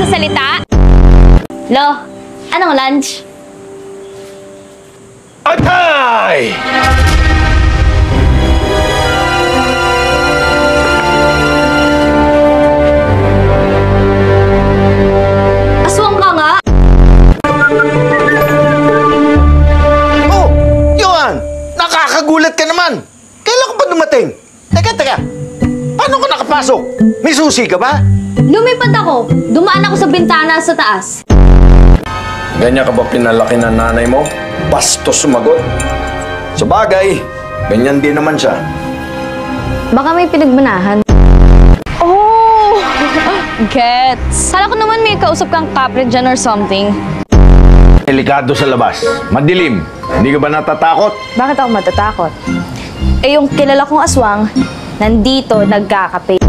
magsalita? Lo, anong lunch? Atay! Aswang ka nga! Oh, Johan! Nakakagulat ka naman! Kailan ka ba dumating? Teka. Paano ka nakapasok? May susi ka ba? Lumipad ako. Dumaan ako sa bintana sa taas. Ganyan ka ba pinalaki ng nanay mo? Bastos sumagot. Sa bagay, ganyan din naman siya. Baka may pinagmanahan. Oh! Gets. Kala ko naman may kausap kang kapre dyan or something. Delikado sa labas. Madilim. Hindi ka ba natatakot? Bakit ako matatakot? Eh yung kilala kong aswang, nandito nagkakape.